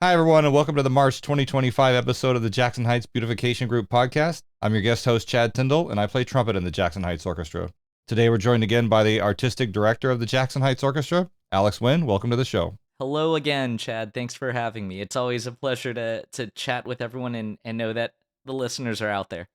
Hi, everyone, and welcome to the March 2025 episode of the Jackson Heights Beautification Group podcast. I'm your guest host, Chad Tindel, and I play trumpet in the Jackson Heights Orchestra. Today, we're joined again by the artistic director of the Jackson Heights Orchestra, Alex Wen. Welcome to the show. Hello again, Chad. Thanks for having me. It's always a pleasure to chat with everyone and know that the listeners are out there.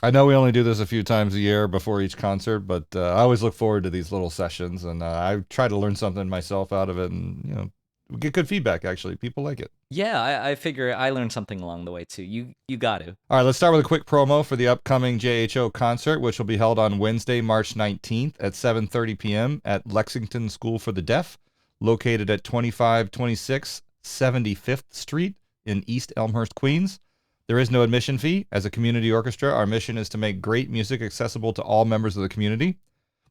I know we only do this a few times a year before each concert, but I always look forward to these little sessions, and I try to learn something myself out of it, and we get good feedback. Actually, people like it. Yeah, I figure I learned something along the way too. You got to. All right, let's start with a quick promo for the upcoming JHO concert, which will be held on Wednesday, March 19th at 7:30 p.m. at Lexington School for the Deaf, located at 2526 75th Street in East Elmhurst, Queens. There is no admission fee. As a community orchestra, our mission is to make great music accessible to all members of the community.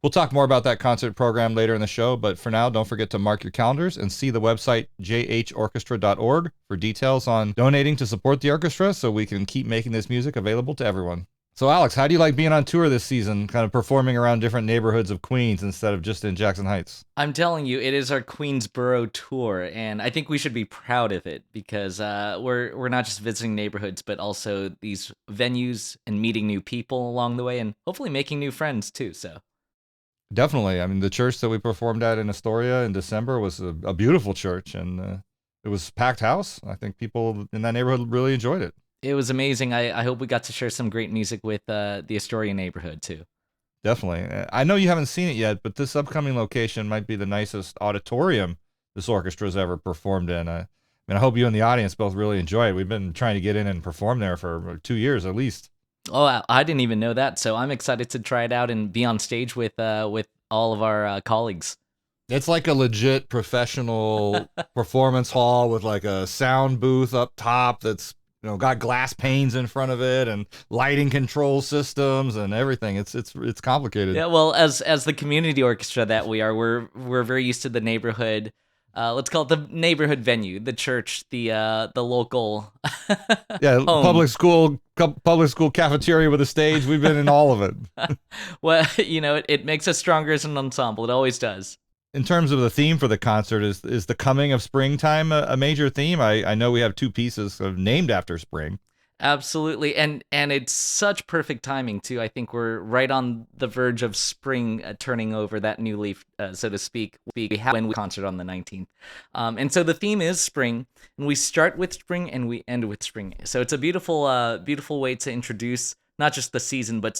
We'll talk more about that concert program later in the show, but for now, don't forget to mark your calendars and see the website jhorchestra.org for details on donating to support the orchestra so we can keep making this music available to everyone. So Alex, how do you like being on tour this season, kind of performing around different neighborhoods of Queens instead of just in Jackson Heights? I'm telling you, it is our Queensboro tour, and I think we should be proud of it because we're not just visiting neighborhoods, but also these venues and meeting new people along the way, and hopefully making new friends too. So. Definitely. I mean, the church that we performed at in Astoria in December was a beautiful church, and it was packed house. I think people in that neighborhood really enjoyed it. It was amazing. I hope we got to share some great music with the Astoria neighborhood too. Definitely. I know you haven't seen it yet, but this upcoming location might be the nicest auditorium this orchestra's ever performed in. I mean, I hope you and the audience both really enjoy it. We've been trying to get in and perform there for 2 years at least. Oh, I didn't even know that, so I'm excited to try it out and be on stage with all of our colleagues. It's like a legit professional performance hall with like a sound booth up top that's got glass panes in front of it and lighting control systems and everything. It's complicated. Yeah, well, as the community orchestra that we are, we're very used to the neighborhood. Let's call it the neighborhood venue, the church, the local. Yeah, home. public school cafeteria with a stage. We've been in all of it. Well, it makes us stronger as an ensemble. It always does. In terms of the theme for the concert, is the coming of springtime a major theme? I know we have two pieces named after spring. Absolutely, and it's such perfect timing too. I think we're right on the verge of spring turning over that new leaf, so to speak. We have when we concert on the 19th, and so the theme is spring, and we start with spring and we end with spring. So it's a beautiful way to introduce not just the season, but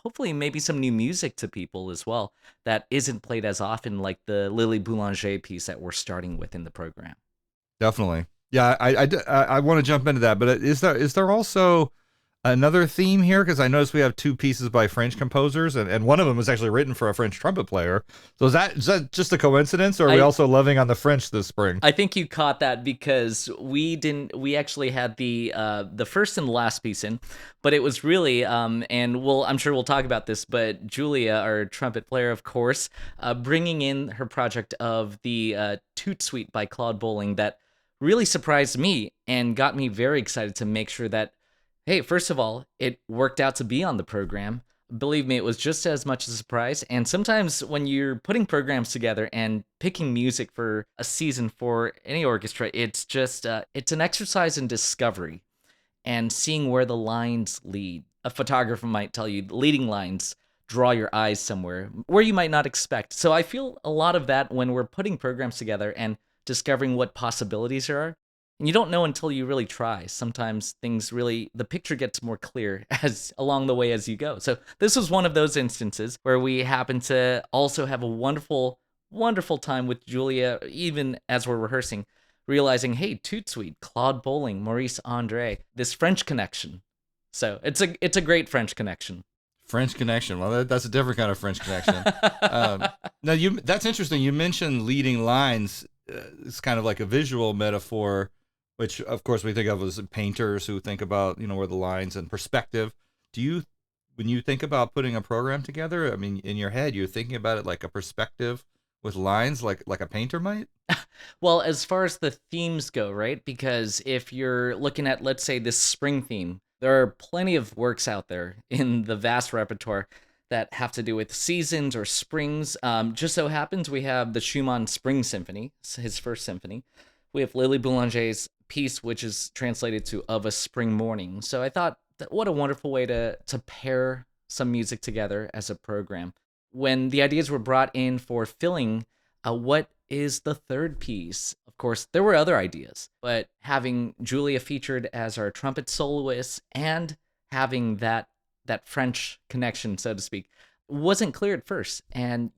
hopefully maybe some new music to people as well that isn't played as often, like the Lily Boulanger piece that we're starting with in the program. Definitely. Yeah, I want to jump into that, but is there also another theme here? Because I noticed we have two pieces by French composers, and one of them was actually written for a French trumpet player. So is that just a coincidence, or are we also loving on the French this spring? I think you caught that because we actually had the first and last piece in, but it was really and I'm sure we'll talk about this, but Julia, our trumpet player, of course, bringing in her project of the Toot suite by Claude Bolling that really surprised me and got me very excited to make sure that, hey, first of all, it worked out to be on the program. Believe me, it was just as much a surprise. And sometimes when you're putting programs together and picking music for a season for any orchestra, it's just, it's an exercise in discovery and seeing where the lines lead. A photographer might tell you the leading lines draw your eyes somewhere where you might not expect. So I feel a lot of that when we're putting programs together and discovering what possibilities there are. And you don't know until you really try. Sometimes the picture gets more clear as along the way as you go. So this was one of those instances where we happen to also have a wonderful, wonderful time with Julia, even as we're rehearsing, realizing, hey, Toot Suite, Claude Bolling, Maurice Andre, this French connection. So it's a great French connection. French connection. Well, that's a different kind of French connection. Now, that's interesting. You mentioned leading lines. It's kind of like a visual metaphor, which of course we think of as painters who think about, where the lines and perspective. When you think about putting a program together, I mean, in your head, you're thinking about it like a perspective with lines, like a painter might? Well, as far as the themes go, right? Because if you're looking at, let's say, this spring theme, there are plenty of works out there in the vast repertoire that have to do with seasons or springs. Just so happens we have the Schumann Spring Symphony, his first symphony, we have Lily Boulanger's piece, which is translated to "Of a Spring Morning." So I thought, that what a wonderful way to pair some music together as a program. When the ideas were brought in for filling, what is the third piece? Of course, there were other ideas, but having Julia featured as our trumpet soloist and having that French connection, so to speak, wasn't clear at first. And,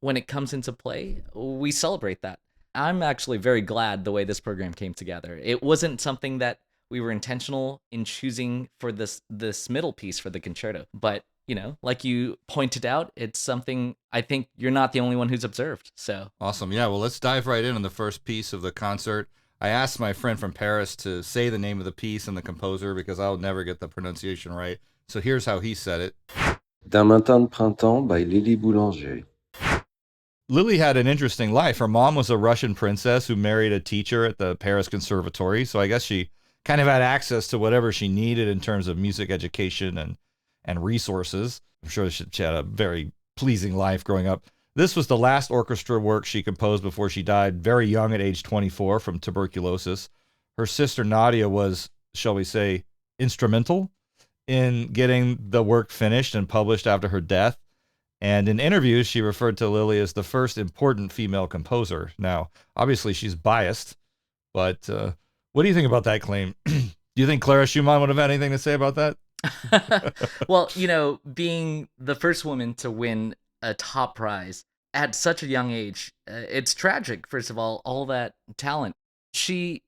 when it comes into play, we celebrate that. I'm actually very glad the way this program came together. It wasn't something that we were intentional in choosing for this middle piece for the concerto, but like you pointed out, it's something I think you're not the only one who's observed. So Awesome. Yeah, well, let's dive right in on the first piece of the concert. I asked my friend from Paris to say the name of the piece and the composer because I'll never get the pronunciation right. So here's how he said it. D'un matin de printemps by Lily Boulanger. Lily had an interesting life. Her mom was a Russian princess who married a teacher at the Paris Conservatory. So I guess she kind of had access to whatever she needed in terms of music education and resources. I'm sure she had a very pleasing life growing up. This was the last orchestra work she composed before she died very young at age 24 from tuberculosis. Her sister Nadia was, shall we say, instrumental in getting the work finished and published after her death. And in interviews, she referred to Lily as the first important female composer. Now, obviously, she's biased, but what do you think about that claim? Do you think Clara Schumann would have had anything to say about that? Well, being the first woman to win a top prize at such a young age, it's tragic, first of all that talent. She,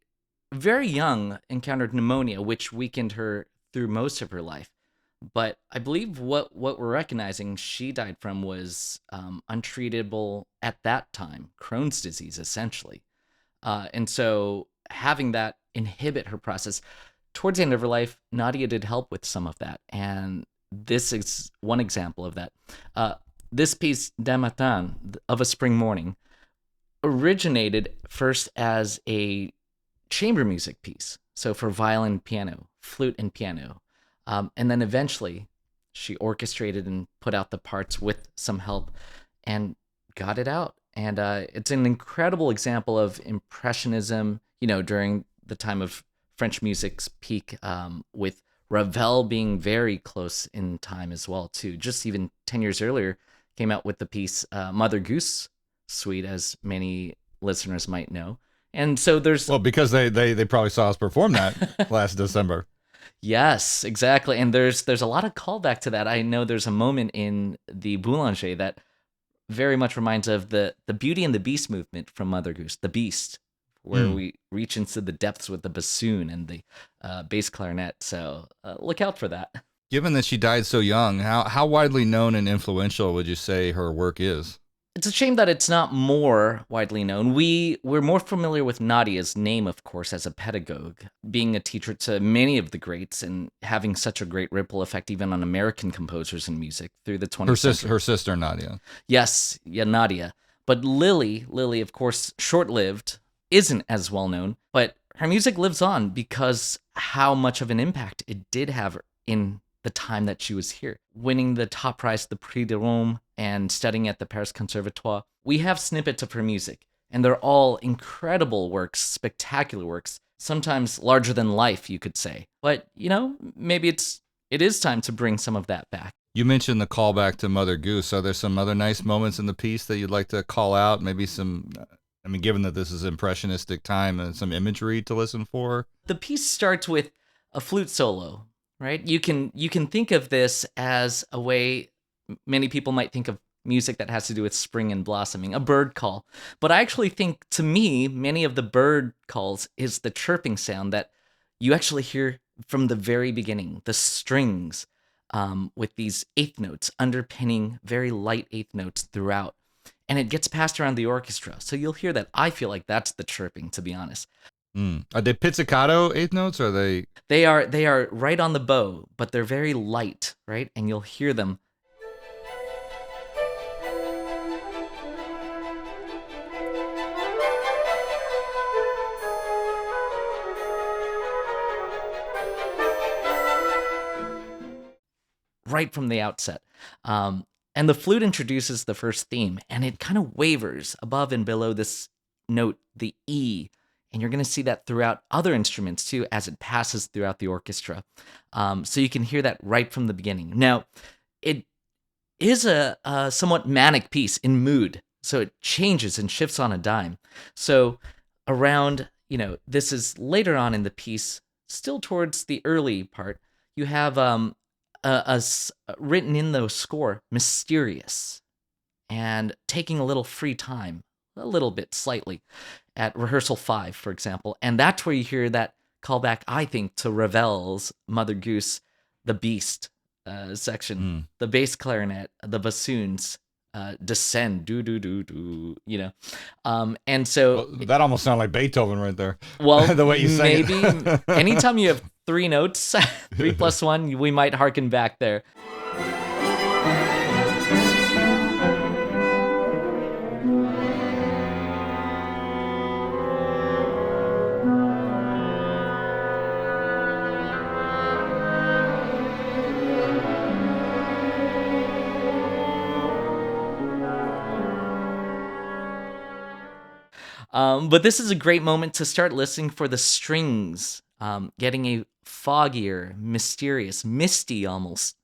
very young, encountered pneumonia, which weakened her through most of her life. But I believe what we're recognizing she died from was untreatable at that time, Crohn's disease, essentially. And so having that inhibit her process, towards the end of her life, Nadia did help with some of that. And this is one example of that. This piece, D'un matin, of a spring morning, originated first as a chamber music piece. So for violin, piano, flute, and piano. And then eventually she orchestrated and put out the parts with some help and got it out. And it's an incredible example of impressionism, during the time of French music's peak, with Ravel being very close in time as well, too. Just even 10 years earlier, came out with the piece Mother Goose Suite, as many listeners might know. And so there's... Well, because they probably saw us perform that last December. Yes, exactly. And there's a lot of callback to that. I know there's a moment in the Boulanger that very much reminds of the Beauty and the Beast movement from Mother Goose, the Beast, where we reach into the depths with the bassoon and the bass clarinet. So look out for that. Given that she died so young, how widely known and influential would you say her work is? It's a shame that it's not more widely known. We're more familiar with Nadia's name, of course, as a pedagogue, being a teacher to many of the greats and having such a great ripple effect even on American composers and music through the 20th century. Her sister, Nadia. Yes, yeah, Nadia. But Lily, of course, short-lived, isn't as well known, but her music lives on because how much of an impact it did have in the time that she was here, winning the top prize, the Prix de Rome, and studying at the Paris Conservatoire. We have snippets of her music, and they're all incredible works, spectacular works, sometimes larger than life, you could say. But, maybe it is time to bring some of that back. You mentioned the callback to Mother Goose. Are there some other nice moments in the piece that you'd like to call out? Maybe some, given that this is impressionistic time, and some imagery to listen for? The piece starts with a flute solo, right? You can think of this as a way many people might think of music that has to do with spring and blossoming, a bird call. But I actually think, to me, many of the bird calls is the chirping sound that you actually hear from the very beginning, the strings, with these eighth notes underpinning very light eighth notes throughout. And it gets passed around the orchestra. So you'll hear that. I feel like that's the chirping, to be honest. Are they pizzicato eighth notes? Or are they? They are right on the bow, but they're very light, right? And you'll hear them. Right from the outset. And the flute introduces the first theme, and it kind of wavers above and below this note, the E, And you're going to see that throughout other instruments too as it passes throughout the orchestra. So you can hear that right from the beginning. Now, it is a somewhat manic piece in mood. So it changes and shifts on a dime. So around, this is later on in the piece, still towards the early part, you have written in the score, mysterious, and taking a little free time, a little bit slightly, at rehearsal 5, for example. And that's where you hear that callback, I think, to Ravel's Mother Goose, the Beast section, the bass clarinet, the bassoons, descend, do do do do, and so that almost sounded like Beethoven right there. Well, the way you sang maybe it. anytime you have 3 notes, 3 plus 1, we might harken back there. But this is a great moment to start listening for the strings, getting a foggier, mysterious, misty almost.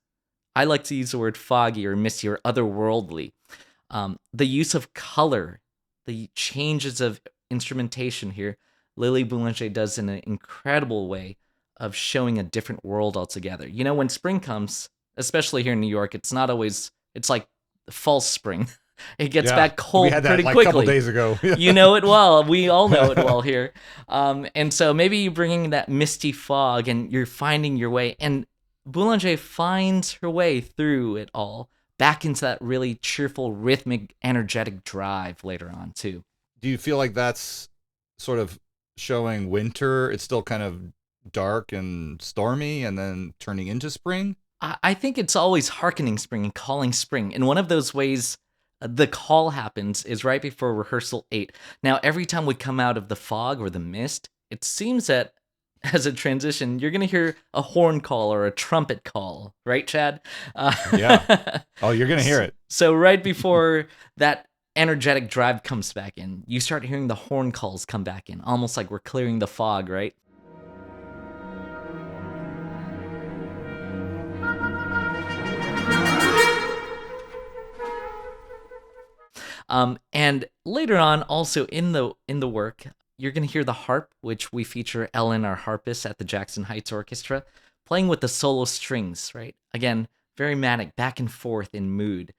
I like to use the word foggy or misty or otherworldly. The use of color, the changes of instrumentation here, Lily Boulanger does in an incredible way of showing a different world altogether. When spring comes, especially here in New York, it's like false spring. It gets back cold we had that, pretty like, quickly. A couple days ago. You know it well. We all know it well here. And so maybe you're bringing that misty fog and you're finding your way. And Boulanger finds her way through it all back into that really cheerful, rhythmic, energetic drive later on, too. Do you feel like that's sort of showing winter? It's still kind of dark and stormy and then turning into spring? I think it's always hearkening spring and calling spring. And one of those ways the call happens is right before rehearsal 8. Now, every time we come out of the fog or the mist, it seems that as a transition, you're going to hear a horn call or a trumpet call, right, Chad? Yeah. Oh, you're going to hear it. So right before that energetic drive comes back in, you start hearing the horn calls come back in, almost like we're clearing the fog, right? And later on, also in the work, you're going to hear the harp, which we feature Ellen, our harpist at the Jackson Heights Orchestra, playing with the solo strings, right? Again, very manic, back and forth in mood.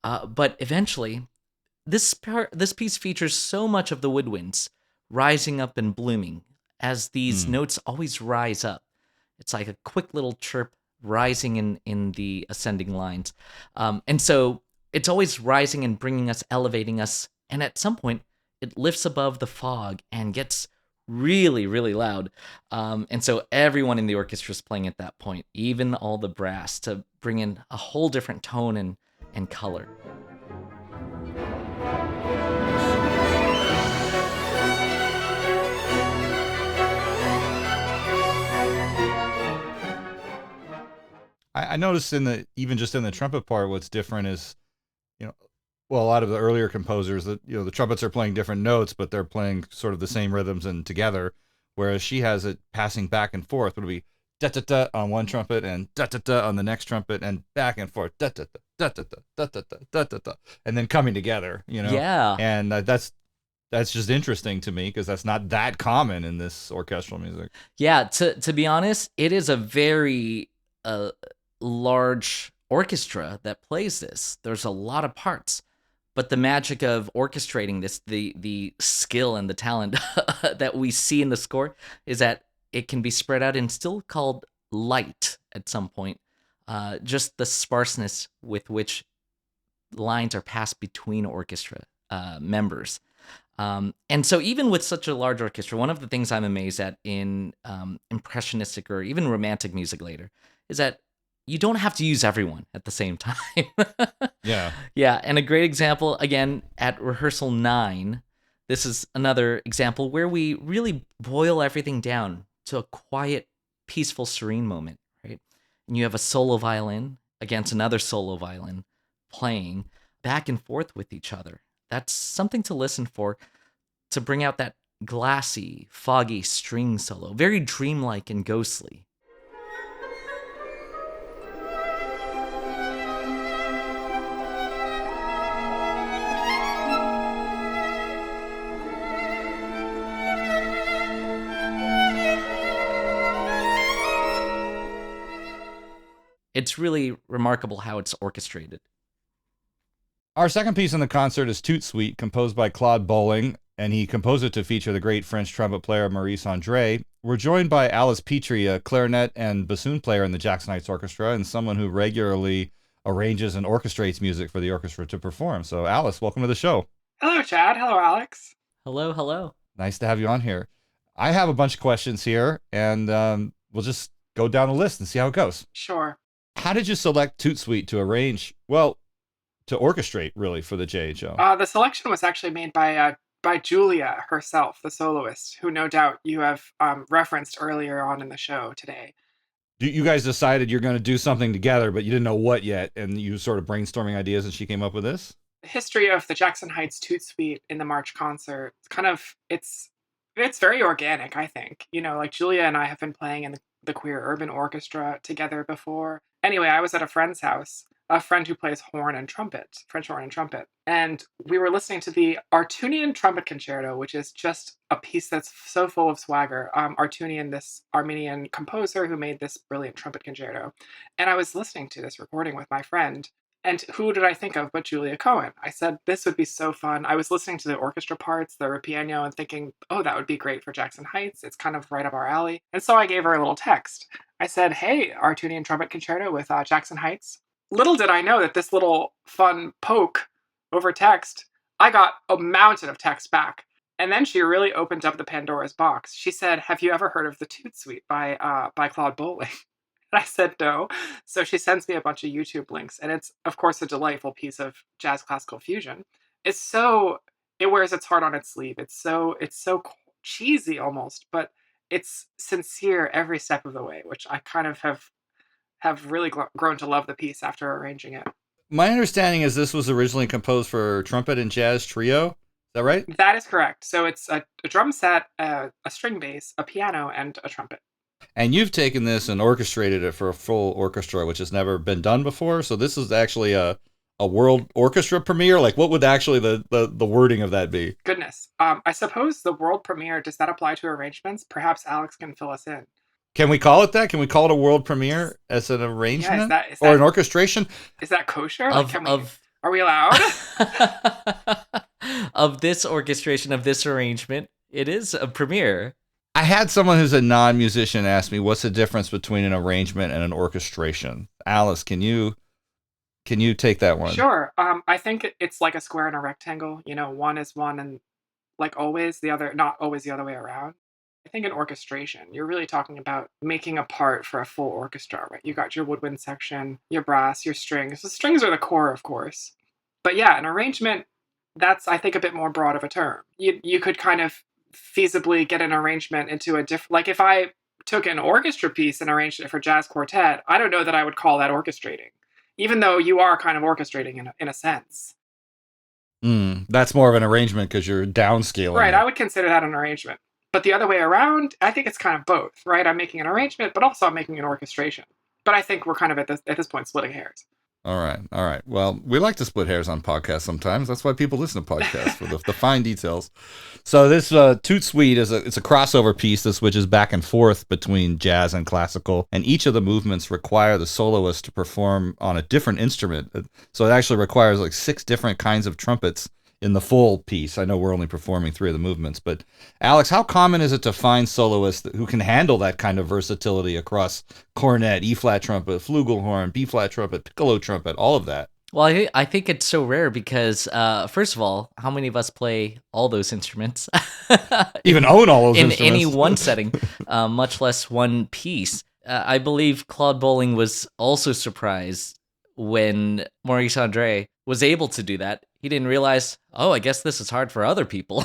But eventually, this piece features so much of the woodwinds rising up and blooming as these notes always rise up. It's like a quick little chirp rising in the ascending lines. And so it's always rising and bringing us, elevating us. And at some point, it lifts above the fog and gets really, really loud. And so everyone in the orchestra is playing at that point, even all the brass, to bring in a whole different tone and color. I noticed even just in the trumpet part, what's different is, a lot of the earlier composers that, the trumpets are playing different notes, but they're playing sort of the same rhythms and together. Whereas she has it passing back and forth. It'll be da da da on one trumpet and da da da on the next trumpet and back and forth da da da da da da da da da da, and then coming together. Yeah. And that's just interesting to me because that's not that common in this orchestral music. Yeah. To be honest, it is a very large orchestra that plays this. There's a lot of parts, but the magic of orchestrating this, the skill and the talent that we see in the score, is that it can be spread out and still called light at some point. Just the sparseness with which lines are passed between orchestra members. And so even with such a large orchestra, one of the things I'm amazed at in impressionistic or even romantic music later is that you don't have to use everyone at the same time. Yeah. Yeah, and a great example, again, at rehearsal 9, this is another example where we really boil everything down to a quiet peaceful, serene moment, right? And you have a solo violin against another solo violin playing back and forth with each other. That's something to listen for, to bring out that glassy, foggy string solo, very dreamlike and ghostly. It's really remarkable how it's orchestrated. Our second piece in the concert is Toot Suite, composed by Claude Bolling, and he composed it to feature the great French trumpet player Maurice Andre. We're joined by Alice Petre, a clarinet and bassoon player in the Jackson Heights Orchestra, and someone who regularly arranges and orchestrates music for the orchestra to perform. So, Alice, welcome to the show. Hello, Chad. Hello, Alex. Hello, hello. Nice to have you on here. I have a bunch of questions here, and we'll just go down the list and see how it goes. Sure. How did you select Toot Suite to arrange, to orchestrate, really, for the JHO? The selection was actually made by Julia herself, the soloist, who no doubt you have referenced earlier on in the show today. You guys decided you're going to do something together, but you didn't know what yet, and you sort of brainstorming ideas, and she came up with this? The history of the Jackson Heights Toot Suite in the March concert, it's very organic, I think. You know, like Julia and I have been playing in the Queer Urban Orchestra together before. Anyway, I was at a friend's house, a friend who plays horn and trumpet, French horn and trumpet. And we were listening to the Artunian Trumpet Concerto, which is just a piece that's so full of swagger. Artunian, this Armenian composer who made this brilliant trumpet concerto. And I was listening to this recording with my friend. And who did I think of but Julia Cohen? I said, this would be so fun. I was listening to the orchestra parts, the ripieno, and thinking, oh, that would be great for Jackson Heights. It's kind of right up our alley. And so I gave her a little text. I said, hey, Artunian Trumpet Concerto with Jackson Heights. Little did I know that this little fun poke over text, I got a mountain of text back. And then she really opened up the Pandora's box. She said, have you ever heard of the Toot Suite by Claude Bolling? And I said no. So she sends me a bunch of YouTube links. And it's, of course, a delightful piece of jazz classical fusion. It wears its heart on its sleeve. It's so cheesy almost, but it's sincere every step of the way, which I kind of have really grown to love the piece after arranging it. My understanding is this was originally composed for trumpet and jazz trio. Is that right? That is correct. So it's a drum set, a string bass, a piano, and a trumpet. And you've taken this and orchestrated it for a full orchestra, which has never been done before. So this is actually a world orchestra premiere. Like, what would actually the wording of that be? Goodness. I suppose the world premiere, does that apply to arrangements? Perhaps Alex can fill us in. Can we call it that? Can we call it a world premiere as an arrangement? Yeah, is that, or an orchestration? Is that kosher? Are we allowed? Of this orchestration, of this arrangement, it is a premiere. I had someone who's a non-musician ask me, what's the difference between an arrangement and an orchestration? Alice, can you take that one? Sure. I think it's like a square and a rectangle. You know, one is one and like always, the other, not always the other way around. I think an orchestration, you're really talking about making a part for a full orchestra, right? You got your woodwind section, your brass, your strings. The strings are the core, of course. But yeah, an arrangement, that's, I think, a bit more broad of a term. You could kind of feasibly get an arrangement into a different, like if I took an orchestra piece and arranged it for jazz quartet, I don't know that I would call that orchestrating, even though you are kind of orchestrating in a sense. That's more of an arrangement because you're downscaling. Right, I would consider that an arrangement. But the other way around, I think it's kind of both, right? I'm making an arrangement, but also I'm making an orchestration. But I think we're kind of at this point splitting hairs. All right. Well, we like to split hairs on podcasts sometimes. That's why people listen to podcasts, for the fine details. So this Toot Suite it's a crossover piece that switches back and forth between jazz and classical, and each of the movements require the soloist to perform on a different instrument. So it actually requires like 6 different kinds of trumpets in the full piece. I know we're only performing 3 of the movements, but Alex, how common is it to find soloists who can handle that kind of versatility across cornet, E-flat trumpet, flugelhorn, B-flat trumpet, piccolo trumpet, all of that? Well, I think it's so rare because, first of all, how many of us play all those instruments? Even own all those instruments. In any one setting, much less one piece. I believe Claude Bolling was also surprised when Maurice Andre was able to do that. He didn't realize, I guess this is hard for other people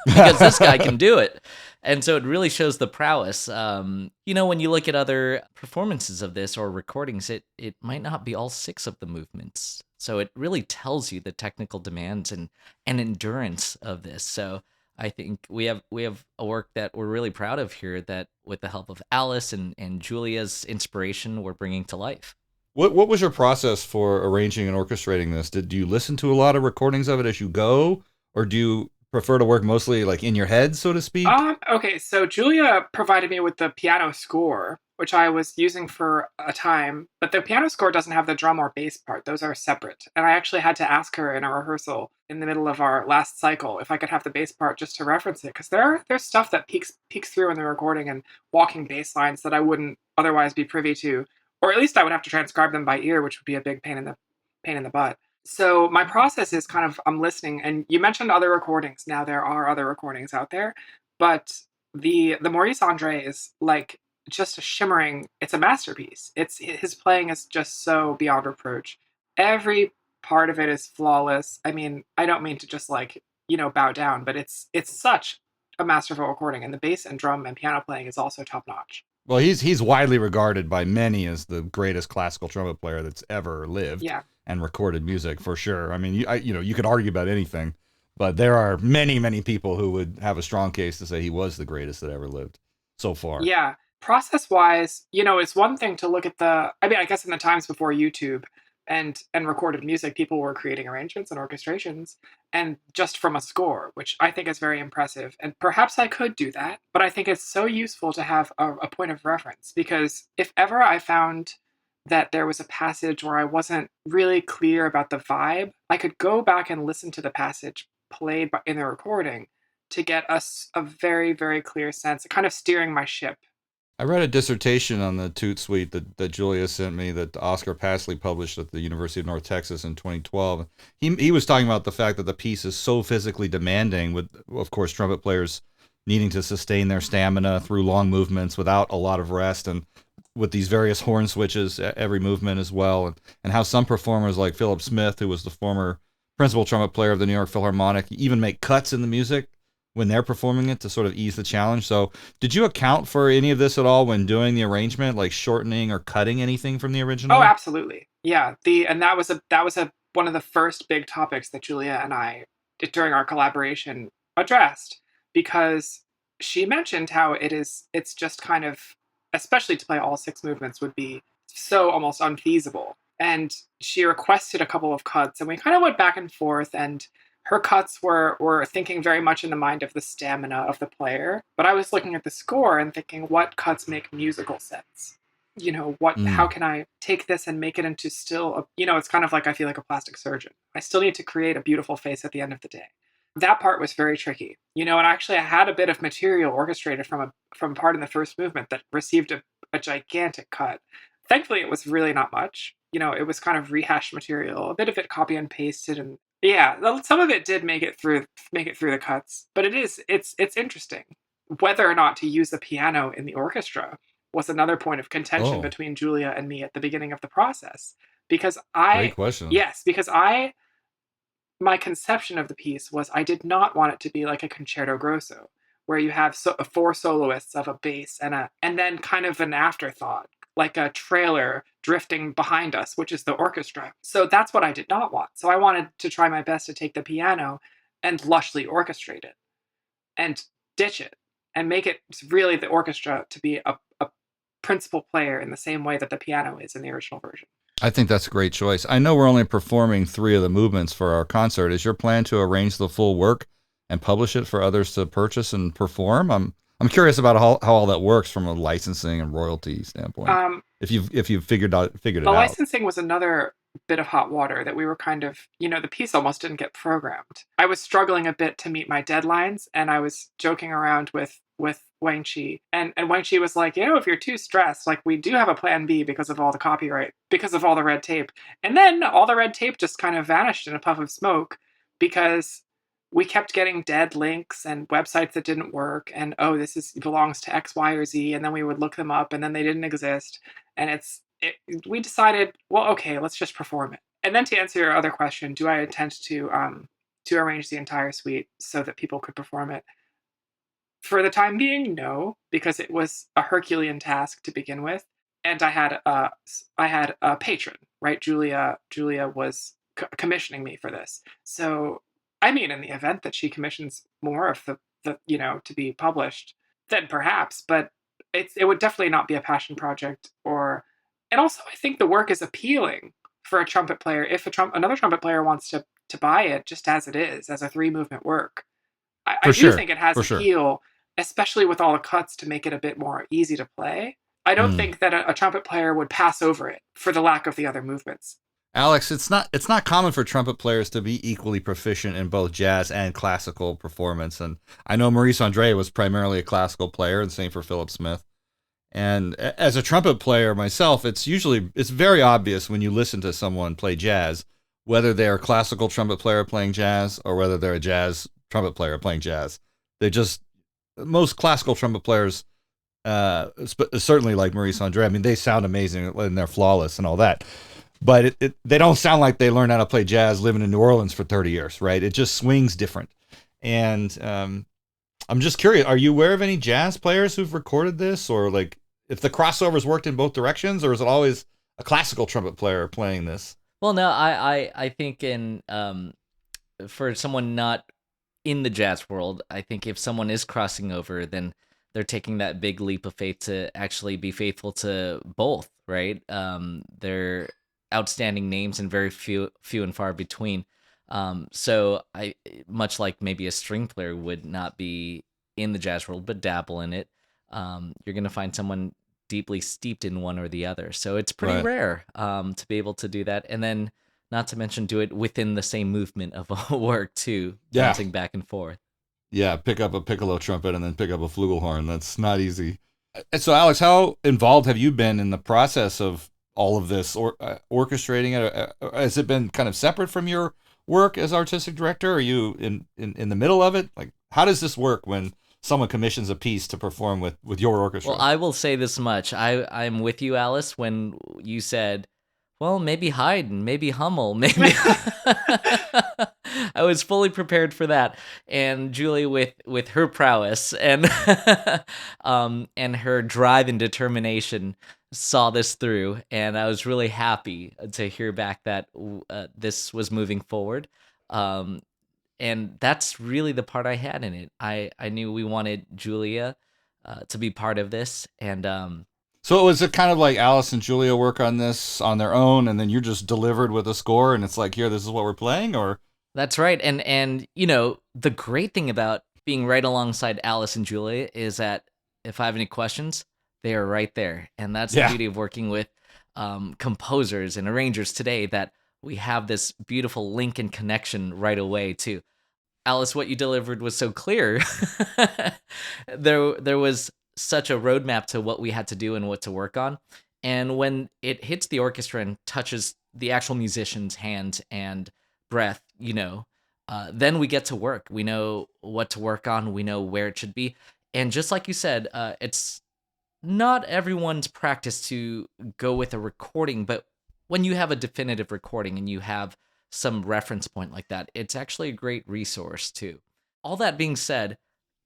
because this guy can do it. And so it really shows the prowess. When you look at other performances of this or recordings, it might not be all 6 of the movements. So it really tells you the technical demands and endurance of this. So I think we have a work that we're really proud of here that with the help of Alice and Julia's inspiration, we're bringing to life. What was your process for arranging and orchestrating this? Did you listen to a lot of recordings of it as you go, or do you prefer to work mostly like in your head, so to speak? Okay, so Julia provided me with the piano score, which I was using for a time, but the piano score doesn't have the drum or bass part. Those are separate. And I actually had to ask her in a rehearsal in the middle of our last cycle if I could have the bass part just to reference it, because there's stuff that peeks through in the recording and walking bass lines that I wouldn't otherwise be privy to, or at least I would have to transcribe them by ear, which would be a big pain in the butt. So my process is kind of I'm listening, and you mentioned other recordings. Now there are other recordings out there, but the Maurice Andre is like just a shimmering. It's a masterpiece. It's his playing is just so beyond reproach. Every part of it is flawless. I mean, I don't mean to just bow down, but it's such a masterful recording, and the bass and drum and piano playing is also top notch. Well, he's widely regarded by many as the greatest classical trumpet player that's ever lived. Yeah. And recorded music for sure. I mean, you could argue about anything, but there are many people who would have a strong case to say he was the greatest that ever lived so far. Yeah. Process wise, it's one thing to look at I guess in the times before YouTube and recorded music, people were creating arrangements and orchestrations and just from a score, which I think is very impressive. And perhaps I could do that, but I think it's so useful to have a point of reference, because if ever I found that there was a passage where I wasn't really clear about the vibe, I could go back and listen to the passage played in the recording to get a very, very clear sense, kind of steering my ship. I read a dissertation on the Toot Suite that Julia sent me that Oscar Passley published at the University of North Texas in 2012. He was talking about the fact that the piece is so physically demanding, with, of course, trumpet players needing to sustain their stamina through long movements without a lot of rest, and with these various horn switches every movement as well, and how some performers like Philip Smith, who was the former principal trumpet player of the New York Philharmonic, even make cuts in the music when they're performing it to sort of ease the challenge. So did you account for any of this at all when doing the arrangement, like shortening or cutting anything from the original? Oh, absolutely. Yeah. That was one of the first big topics that Julia and I, during our collaboration, addressed, because she mentioned how it's just kind of, especially to play all 6 movements, would be so almost unfeasible. And she requested a couple of cuts, and we kind of went back and forth, and her cuts were thinking very much in the mind of the stamina of the player. But I was looking at the score and thinking, what cuts make musical sense? How can I take this and make it into still, it's kind of like I feel like a plastic surgeon. I still need to create a beautiful face at the end of the day. That part was very tricky, and actually I had a bit of material orchestrated from a part in the first movement that received a gigantic cut. Thankfully, it was really not much. It was kind of rehashed material, a bit of it copy and pasted, and yeah, some of it did make it through the cuts. But it's interesting. Whether or not to use the piano in the orchestra was another point of contention between Julia and me at the beginning of the process, because Great question. Yes, because my conception of the piece was I did not want it to be like a concerto grosso, where you have 4 soloists of a bass and then kind of an afterthought, like a trailer drifting behind us, which is the orchestra. So that's what I did not want. So I wanted to try my best to take the piano and lushly orchestrate it and ditch it and make it really the orchestra to be a principal player in the same way that the piano is in the original version. I think that's a great choice. I know we're only performing 3 of the movements for our concert. Is your plan to arrange the full work and publish it for others to purchase and perform? I'm curious about how all that works from a licensing and royalty standpoint. If you've figured it out. The licensing was another bit of hot water that we were kind of, the piece almost didn't get programmed. I was struggling a bit to meet my deadlines, and I was joking around with Wang Chi, and Wang Chi was like, if you're too stressed, like, we do have a plan B because of all the copyright, because of all the red tape. And then all the red tape just kind of vanished in a puff of smoke, because we kept getting dead links and websites that didn't work, and this belongs to X, Y, or Z, and then we would look them up, and then they didn't exist, and we decided, well, okay, let's just perform it. And then to answer your other question, do I intend to arrange the entire suite so that people could perform it? For the time being, no, because it was a Herculean task to begin with, and I had a patron, right? Julia was commissioning me for this. So, I mean, in the event that she commissions more of the to be published, then perhaps, but it would definitely not be a passion project. And also, I think the work is appealing for a trumpet player. If another trumpet player wants to buy it just as it is, as a 3-movement work, I For do sure. think it has For sure. appeal, especially with all the cuts to make it a bit more easy to play. I don't think that a trumpet player would pass over it for the lack of the other movements. Alex, it's not common for trumpet players to be equally proficient in both jazz and classical performance. And I know Maurice Andre was primarily a classical player, and same for Philip Smith. And as a trumpet player myself, it's very obvious when you listen to someone play jazz, whether they're a classical trumpet player playing jazz or whether they're a jazz trumpet player playing jazz. Most classical trumpet players, certainly like Maurice Andre, I mean, they sound amazing and they're flawless and all that. But they don't sound like they learned how to play jazz living in New Orleans for 30 years, right? It just swings different. And I'm just curious, are you aware of any jazz players who've recorded this? Or like if the crossovers worked in both directions, or is it always a classical trumpet player playing this? Well, no, I think for someone not in the jazz world, I think if someone is crossing over, then they're taking that big leap of faith to actually be faithful to both, right? They're outstanding names and very few and far between. So I, much like maybe a string player would not be in the jazz world but dabble in it, you're going to find someone deeply steeped in one or the other. So it's pretty rare to be able to do that, and then not to mention do it within the same movement of a work too, bouncing back and forth. Yeah, pick up a piccolo trumpet and then pick up a flugelhorn. That's not easy. So Alex, how involved have you been in the process of all of this, or orchestrating it? Has it been kind of separate from your work as artistic director? Are you in the middle of it? Like, how does this work when someone commissions a piece to perform with your orchestra? Well, I will say this much. I'm with you, Alice, when you said, well, maybe Haydn, maybe Hummel, maybe... I was fully prepared for that. And Julie, with her prowess and and her drive and determination, saw this through, and I was really happy to hear back that this was moving forward. And that's really the part I had in it. I knew we wanted Julia to be part of this, and so was it kind of like Alice and Julia work on this on their own, and then you're just delivered with a score, and it's like, here, this is what we're playing, or? That's right. And you know, the great thing about being right alongside Alice and Julia is that if I have any questions, they are right there. And that's the beauty of working with composers and arrangers today, that we have this beautiful link and connection right away too. Alice, what you delivered was so clear. There was such a roadmap to what we had to do and what to work on. And when it hits the orchestra and touches the actual musician's hand and breath, then we get to work. We know what to work on. We know where it should be. And just like you said, it's not everyone's practice to go with a recording, but when you have a definitive recording and you have some reference point like that, it's actually a great resource too. All that being said,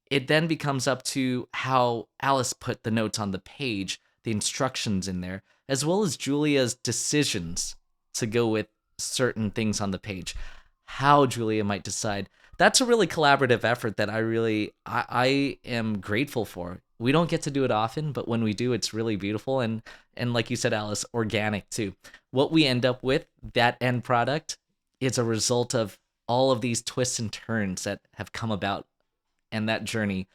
it then becomes up to how Alice put the notes on the page, the instructions in there, as well as Julia's decisions to go with certain things on the page, how Julia might decide. That's a really collaborative effort that I am grateful for. We don't get to do it often, but when we do, it's really beautiful, and like you said, Alice, organic too. What we end up with, that end product, is a result of all of these twists and turns that have come about, and that journey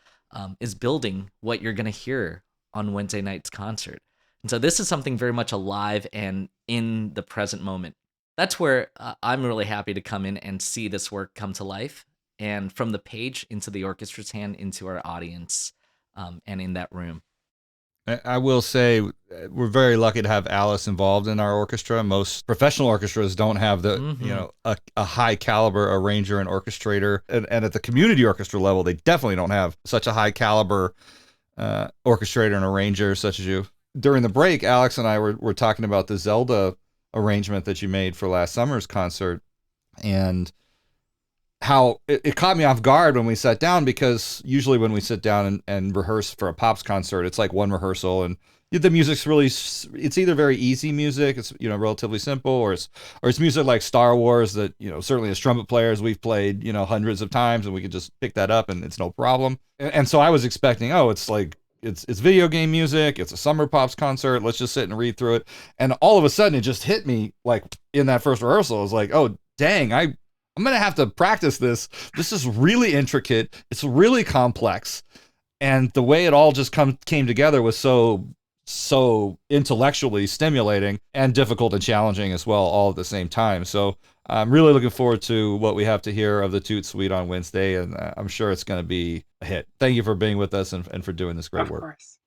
is building what you're going to hear on Wednesday night's concert. And so this is something very much alive and in the present moment. That's where I'm really happy to come in and see this work come to life, and from the page into the orchestra's hand, into our audience, and in that room. I will say we're very lucky to have Alice involved in our orchestra. Most professional orchestras don't have a high caliber arranger and orchestrator, and at the community orchestra level, they definitely don't have such a high caliber orchestrator and arranger such as you. During the break, Alex and I were talking about the Zelda arrangement that you made for last summer's concert, and how it caught me off guard when we sat down, because usually when we sit down and rehearse for a Pops concert, it's like one rehearsal, and the music's really, it's either very easy music, it's, you know, relatively simple, or it's music like Star Wars that, you know, certainly as trumpet players we've played, you know, hundreds of times, and we could just pick that up and it's no problem. And so I was expecting, oh, it's like it's video game music, it's a summer Pops concert, let's just sit and read through it. And all of a sudden it just hit me, like in that first rehearsal, I was like, oh dang, I'm going to have to practice this. This is really intricate. It's really complex. And the way it all just came together was so intellectually stimulating and difficult and challenging as well, all at the same time. So I'm really looking forward to what we have to hear of the Toot Suite on Wednesday, and I'm sure it's going to be a hit. Thank you for being with us and for doing this great work. Of course.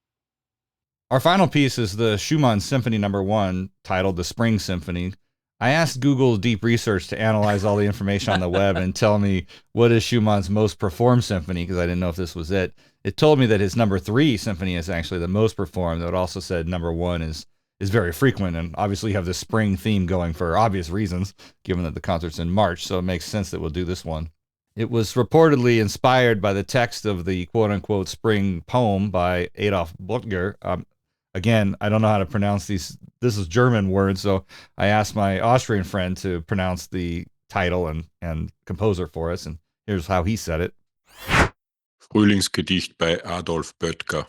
Our final piece is the Schumann Symphony No. 1, titled The Spring Symphony. I asked Google Deep Research to analyze all the information on the web and tell me what is Schumann's most performed symphony, because I didn't know if this was it. It told me that his No. 3 symphony is actually the most performed, though it also said No. 1 is very frequent, and obviously you have the spring theme going for obvious reasons, given that the concert's in March, so it makes sense that we'll do this one. It was reportedly inspired by the text of the quote-unquote spring poem by Adolf Butger. Again, I don't know how to pronounce these. This is German words, so I asked my Austrian friend to pronounce the title and composer for us, and here's how he said it. Frühlingsgedicht by Adolf Böttger.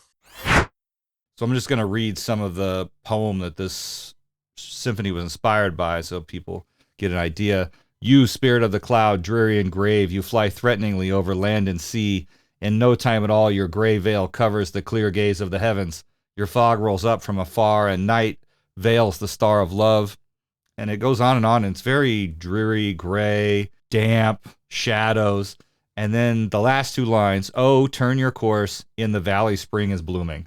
So I'm just going to read some of the poem that this symphony was inspired by so people get an idea. You, spirit of the cloud, dreary and grave, you fly threateningly over land and sea. In no time at all, your gray veil covers the clear gaze of the heavens. Your fog rolls up from afar, and night veils the star of love. And it goes on, and it's very dreary, gray, damp, shadows. And then the last two lines, oh, turn your course, in the valley spring is blooming.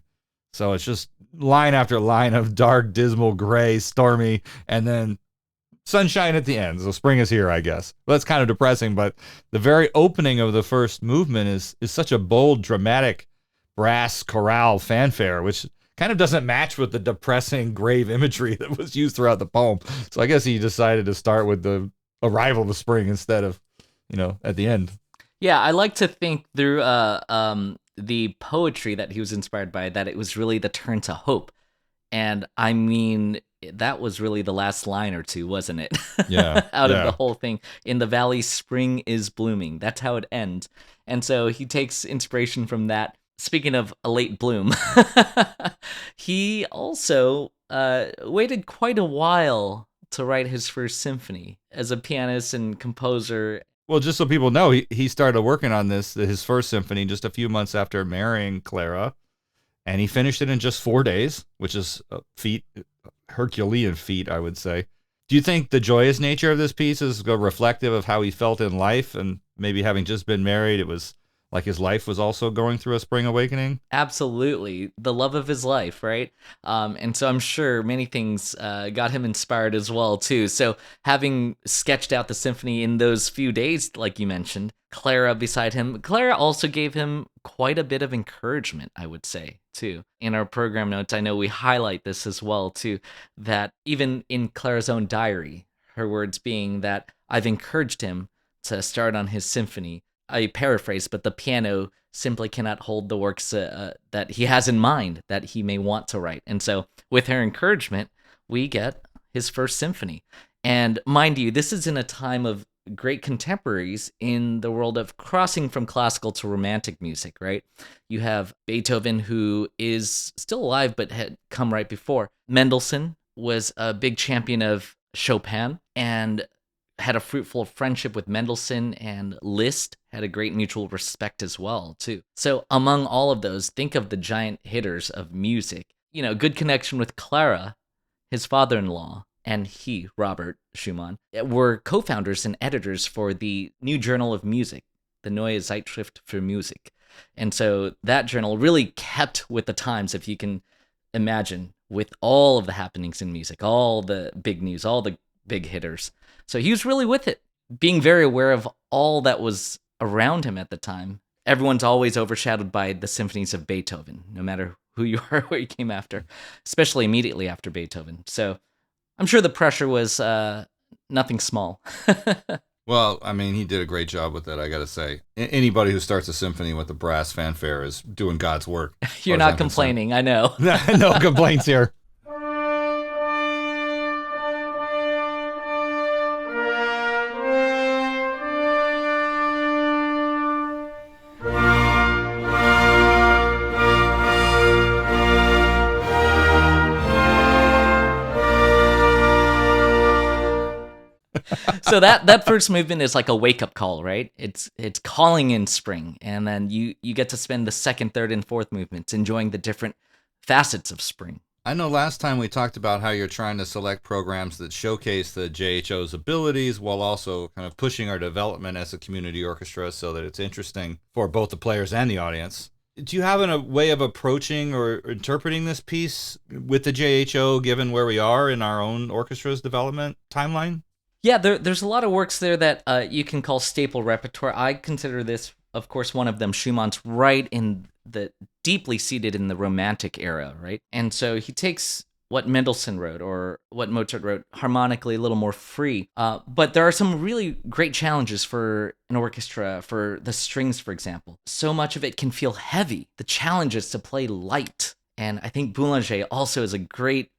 So it's just line after line of dark, dismal, gray, stormy, and then sunshine at the end. So spring is here, I guess. Well, that's kind of depressing, but the very opening of the first movement is such a bold, dramatic brass chorale fanfare, which kind of doesn't match with the depressing, grave imagery that was used throughout the poem. So I guess he decided to start with the arrival of spring instead of, you know, at the end. Yeah, I like to think through the poetry that he was inspired by, that it was really the turn to hope. And I mean, that was really the last line or two, wasn't it? Yeah. Out of the whole thing. In the valley, spring is blooming. That's how it ends. And so he takes inspiration from that. Speaking of a late bloom, he also waited quite a while to write his first symphony as a pianist and composer. Well, just so people know, he started working on his first symphony, just a few months after marrying Clara, and he finished it in just 4 days, which is a feat, Herculean feat, I would say. Do you think the joyous nature of this piece is reflective of how he felt in life, and maybe having just been married, it was like his life was also going through a spring awakening? Absolutely. The love of his life, right? And so I'm sure many things got him inspired as well, too. So having sketched out the symphony in those few days, like you mentioned, Clara beside him, Clara also gave him quite a bit of encouragement, I would say, too. In our program notes, I know we highlight this as well, too, that even in Clara's own diary, her words being that I've encouraged him to start on his symphony. I paraphrase, but the piano simply cannot hold the works that he has in mind that he may want to write. And so with her encouragement, we get his first symphony. And mind you, this is in a time of great contemporaries in the world of crossing from classical to romantic music, right? You have Beethoven, who is still alive but had come right before. Mendelssohn was a big champion of Chopin and had a fruitful friendship with Mendelssohn, and Liszt had a great mutual respect as well, too. So among all of those, think of the giant hitters of music. You know, good connection with Clara, his father-in-law, and he, Robert Schumann, were co-founders and editors for the New Journal of Music, the Neue Zeitschrift für Musik. And so that journal really kept with the times, if you can imagine, with all of the happenings in music, all the big news, all the big hitters. So he was really with it, being very aware of all that was around him at the time. Everyone's always overshadowed by the symphonies of Beethoven, no matter who you are, where you came after, especially immediately after Beethoven. So I'm sure the pressure was nothing small. Well, I mean, he did a great job with that, I got to say. Anybody who starts a symphony with a brass fanfare is doing God's work. You're not complaining, I know. No complaints here. So that first movement is like a wake-up call, right? It's calling in spring, and then you get to spend the second, third, and fourth movements enjoying the different facets of spring. I know last time we talked about how you're trying to select programs that showcase the JHO's abilities while also kind of pushing our development as a community orchestra so that it's interesting for both the players and the audience. Do you have a way of approaching or interpreting this piece with the JHO given where we are in our own orchestra's development timeline? Yeah, there's a lot of works there that you can call staple repertoire. I consider this, of course, one of them. Schumann's right in the deeply seated in the Romantic era, right? And so he takes what Mendelssohn wrote or what Mozart wrote harmonically a little more free. But there are some really great challenges for an orchestra, for the strings, for example. So much of it can feel heavy. The challenge is to play light. And I think Boulanger also is a great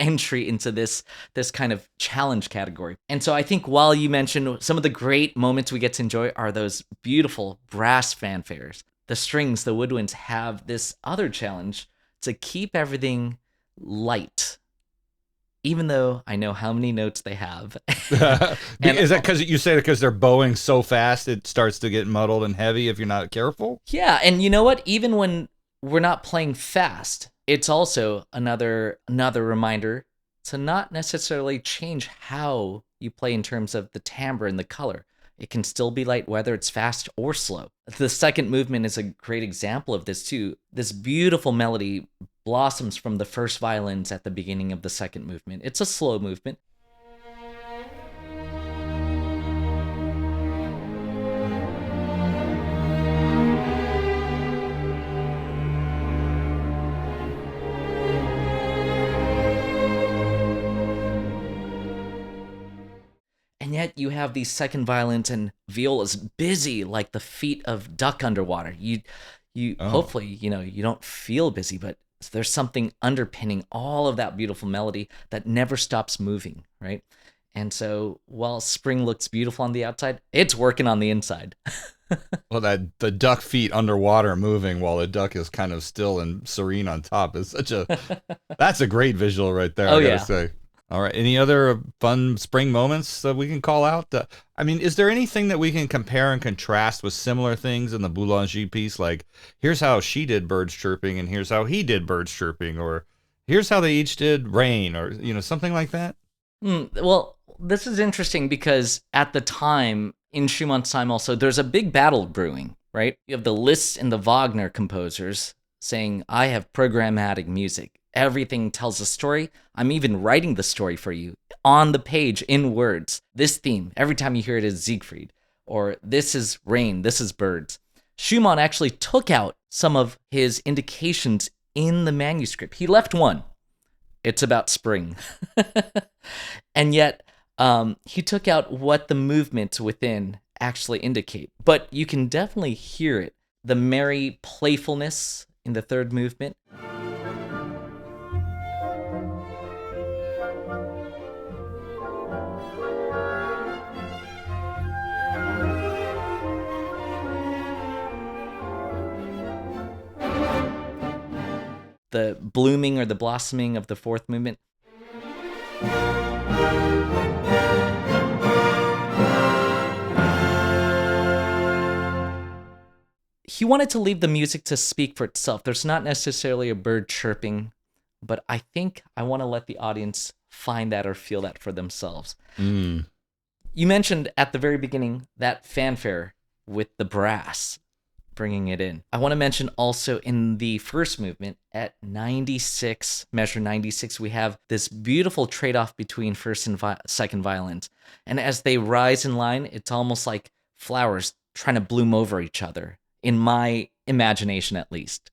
entry into this kind of challenge category. And so I think while you mentioned some of the great moments we get to enjoy are those beautiful brass fanfares, the strings, the woodwinds have this other challenge to keep everything light, even though I know how many notes they have. Is that because you say that because they're bowing so fast it starts to get muddled and heavy if you're not careful? Yeah, and you know what? Even when we're not playing fast, it's also another reminder to not necessarily change how you play in terms of the timbre and the color. It can still be light whether it's fast or slow. The second movement is a great example of this too. This beautiful melody blossoms from the first violins at the beginning of the second movement. It's a slow movement. And yet you have these second violins and violas busy like the feet of duck underwater. Hopefully, you don't feel busy, but there's something underpinning all of that beautiful melody that never stops moving, right? And so while spring looks beautiful on the outside, it's working on the inside. Well, the duck feet underwater moving while the duck is kind of still and serene on top is that's a great visual right there, I gotta say. All right. Any other fun spring moments that we can call out? I mean, is there anything that we can compare and contrast with similar things in the Boulanger piece? Like, here's how she did birds chirping, and here's how he did birds chirping, or here's how they each did rain, or something like that. Well, this is interesting because at the time, in Schumann's time, also there's a big battle brewing, right? You have the Liszt and the Wagner composers saying, "I have programmatic music. Everything tells a story. I'm even writing the story for you on the page in words. This theme, every time you hear it, is Siegfried, or this is rain, this is birds." Schumann actually took out some of his indications in the manuscript. He left one. It's about spring. And yet, he took out what the movements within actually indicate. But you can definitely hear it. The merry playfulness in the third movement. The blooming or the blossoming of the fourth movement. He wanted to leave the music to speak for itself. There's not necessarily a bird chirping, but I think I want to let the audience find that or feel that for themselves. You mentioned at the very beginning that fanfare with the brass, bringing it in. I want to mention also in the first movement at 96, measure 96, we have this beautiful trade-off between first and second violins. And as they rise in line, it's almost like flowers trying to bloom over each other, in my imagination at least.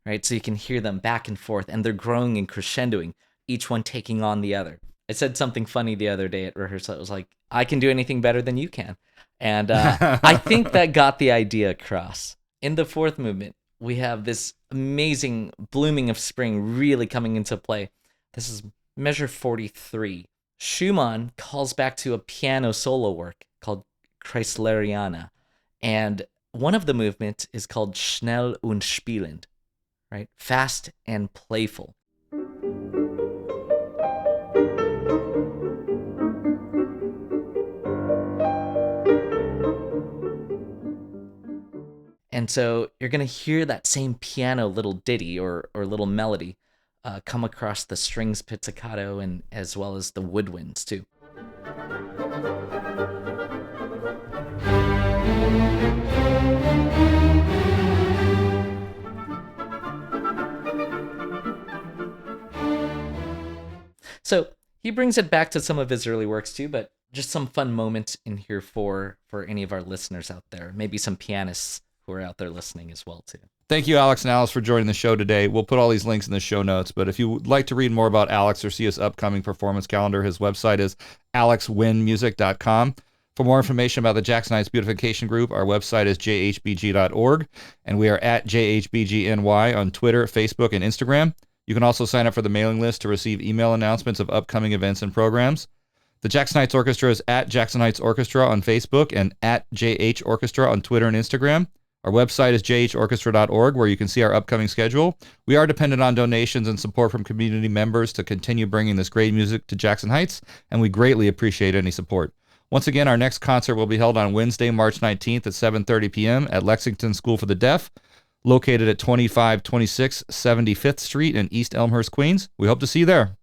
right? So you can hear them back and forth, and they're growing and crescendoing, each one taking on the other. I said something funny the other day at rehearsal. It was like, I can do anything better than you can. And I think that got the idea across. In the fourth movement, we have this amazing blooming of spring really coming into play. This is measure 43. Schumann calls back to a piano solo work called Kreisleriana. And one of the movements is called Schnell und Spielend, right? Fast and playful. And so you're going to hear that same piano little ditty or little melody come across the strings pizzicato and as well as the woodwinds too. So he brings it back to some of his early works too, but just some fun moments in here for any of our listeners out there, maybe some pianists who are out there listening as well too. Thank you, Alex and Alice, for joining the show today. We'll put all these links in the show notes, but if you would like to read more about Alex or see his upcoming performance calendar, his website is alexwenmusic.com. For more information about the Jackson Heights Beautification Group, our website is jhbg.org, and we are at JHBGNY on Twitter, Facebook, and Instagram. You can also sign up for the mailing list to receive email announcements of upcoming events and programs. The Jackson Heights Orchestra is at Jackson Heights Orchestra on Facebook and at JH Orchestra on Twitter and Instagram. Our website is jhorchestra.org, where you can see our upcoming schedule. We are dependent on donations and support from community members to continue bringing this great music to Jackson Heights, and we greatly appreciate any support. Once again, our next concert will be held on Wednesday, March 19th at 7:30 p.m. at Lexington School for the Deaf, located at 2526 75th Street in East Elmhurst, Queens. We hope to see you there.